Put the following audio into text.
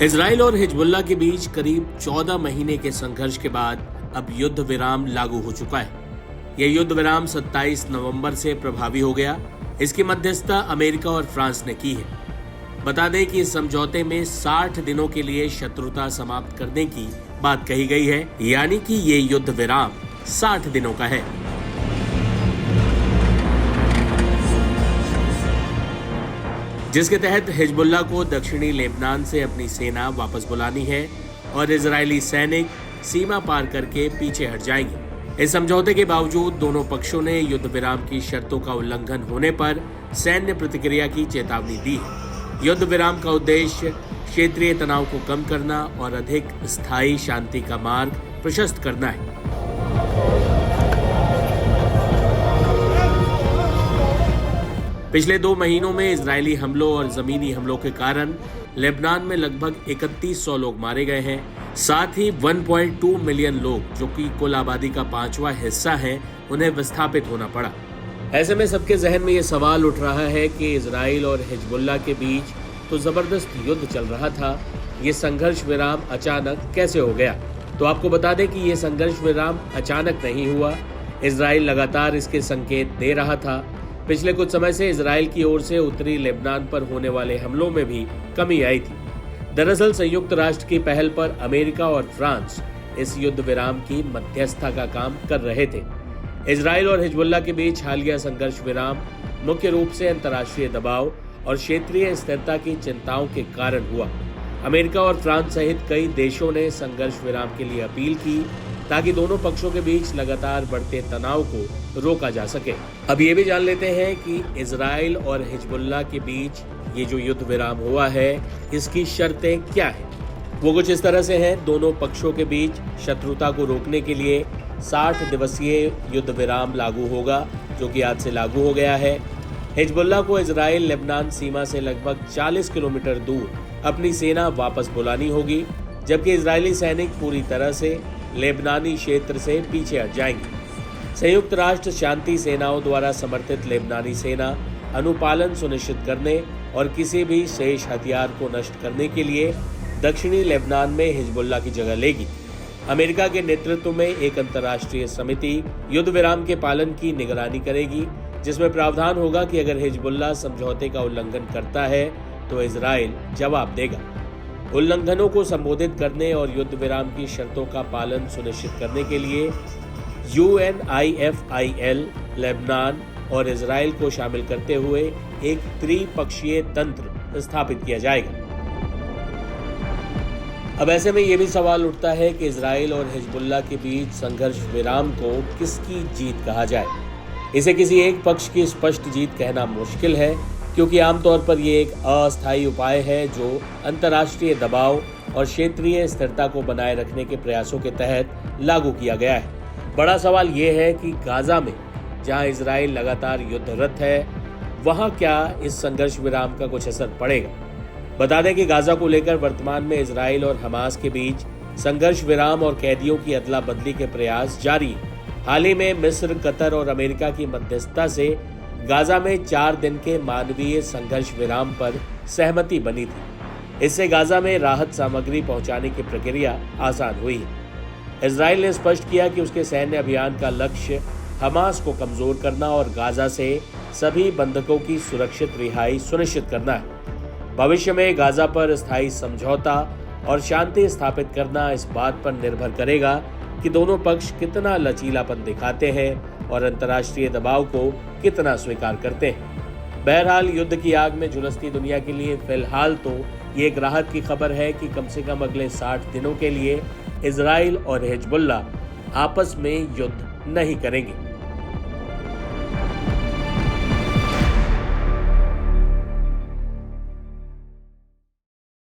Israel और Hezbollah के बीच करीब 14 महीने के संघर्ष के बाद अब युद्ध विराम लागू हो चुका है। यह युद्ध विराम 27 नवंबर से प्रभावी हो गया। इसकी मध्यस्थता अमेरिका और फ्रांस ने की है। बता दें कि इस समझौते में 60 दिनों के लिए शत्रुता समाप्त करने की बात कही गई है, यानी कि ये युद्ध विराम 60 दिनों का है। जिसके तहत हिजबुल्लाह को दक्षिणी लेबनान से अपनी सेना वापस बुलानी है और इजरायली सैनिक सीमा पार करके पीछे हट जाएंगे। इस समझौते के बावजूद दोनों पक्षों ने युद्ध विराम की शर्तों का उल्लंघन होने पर सैन्य प्रतिक्रिया की चेतावनी दी है। युद्ध विराम का उद्देश्य क्षेत्रीय तनाव को कम करना और अधिक स्थायी शांति का मार्ग प्रशस्त करना है। पिछले 2 महीनों में इजरायली हमलों और जमीनी हमलों के कारण लेबनान में लगभग 3100 लोग मारे गए हैं। साथ ही 1.2 मिलियन लोग, जो कि कुल आबादी का 5वां हिस्सा है, उन्हें विस्थापित होना पड़ा। ऐसे में सबके जहन में ये सवाल उठ रहा है कि इजराइल और हिजबुल्लाह के बीच तो जबरदस्त युद्ध चल रहा था, ये संघर्ष विराम अचानक कैसे हो गया? तो आपको बता दें कि ये संघर्ष विराम अचानक नहीं हुआ। इजराइल लगातार इसके संकेत दे रहा था। पिछले कुछ समय से इजराइल की ओर से उत्तरी लेबनान पर होने वाले हमलों में भी कमी आई थी। दरअसल संयुक्त राष्ट्र की पहल पर अमेरिका और फ्रांस इस युद्ध विराम की मध्यस्थता का काम कर रहे थे। इजराइल और हिजबुल्लाह के बीच हालिया संघर्ष विराम मुख्य रूप से अंतर्राष्ट्रीय दबाव और क्षेत्रीय स्थिरता की चिंताओं के कारण हुआ। अमेरिका और फ्रांस सहित कई देशों ने संघर्ष विराम के लिए अपील की ताकि दोनों पक्षों के बीच लगातार बढ़ते तनाव को रोका जा सके। अब ये भी जान लेते हैं कि इजराइल और हिजबुल्लाह के बीच ये जो युद्ध विराम हुआ है, इसकी शर्तें क्या हैं। वो कुछ इस तरह से हैं। दोनों पक्षों के बीच शत्रुता को रोकने के लिए 60 दिवसीय युद्ध विराम लागू होगा, जो कि आज से लागू हो गया है। हिजबुल्लाह को इजराइल लेबनान सीमा से लगभग 40 किलोमीटर दूर अपनी सेना वापस बुलानी होगी, जबकि इजरायली सैनिक पूरी तरह से लेबनानी क्षेत्र से पीछे हट जाएंगे। संयुक्त राष्ट्र शांति सेनाओं द्वारा समर्थित लेबनानी सेना अनुपालन सुनिश्चित करने और किसी भी शेष हथियार को नष्ट करने के लिए दक्षिणी लेबनान में हिजबुल्लाह की जगह लेगी। अमेरिका के नेतृत्व में एक अंतर्राष्ट्रीय समिति युद्ध विराम के पालन की निगरानी करेगी, जिसमें प्रावधान होगा कि अगर हिजबुल्लाह समझौते का उल्लंघन करता है तो इजराइल जवाब देगा। उल्लंघनों को संबोधित करने और युद्ध विराम की शर्तों का पालन सुनिश्चित करने के लिए UNIFIL लेबनान और इजराइल को शामिल करते हुए एक त्रिपक्षीय तंत्र स्थापित किया जाएगा। अब ऐसे में ये भी सवाल उठता है कि इजराइल और हिजबुल्लाह के बीच संघर्ष विराम को किसकी जीत कहा जाए। इसे किसी एक पक्ष की स्पष्ट जीत कहना मुश्किल है, क्योंकि आमतौर पर यह एक अस्थायी उपाय है जो अंतर्राष्ट्रीय दबाव और क्षेत्रीय स्थिरता को बनाए रखने के प्रयासों के तहत लागू किया गया है। बड़ा सवाल यह है कि गाजा में, जहां इजराइल लगातार युद्धरत है, वहां क्या इस संघर्ष विराम का कुछ असर पड़ेगा? बता दें कि गाजा को लेकर वर्तमान में इजराइल और हमास के बीच संघर्ष विराम और कैदियों की अदला बदली के प्रयास जारी है। हाल ही में मिस्र, कतर और अमेरिका की मध्यस्थता से गाजा में 4 दिन के मानवीय संघर्ष विराम पर सहमति बनी थी। इससे गाजा में राहत सामग्री पहुंचाने की प्रक्रिया आसान हुई है। इजराइल ने स्पष्ट किया कि उसके सैन्य अभियान का लक्ष्य हमास को कमजोर करना और गाजा से सभी बंधकों की सुरक्षित रिहाई सुनिश्चित करना है। भविष्य में गाजा पर स्थायी समझौता और शांति स्थापित करना इस बात पर निर्भर करेगा कि दोनों पक्ष कितना लचीलापन दिखाते हैं और अंतर्राष्ट्रीय दबाव को कितना स्वीकार करते हैं। बहरहाल युद्ध की आग में झुलसती दुनिया के लिए फिलहाल तो ये एक राहत की खबर है कि कम से कम अगले 60 दिनों के लिए इजराइल और हिजबुल्लाह आपस में युद्ध नहीं करेंगे।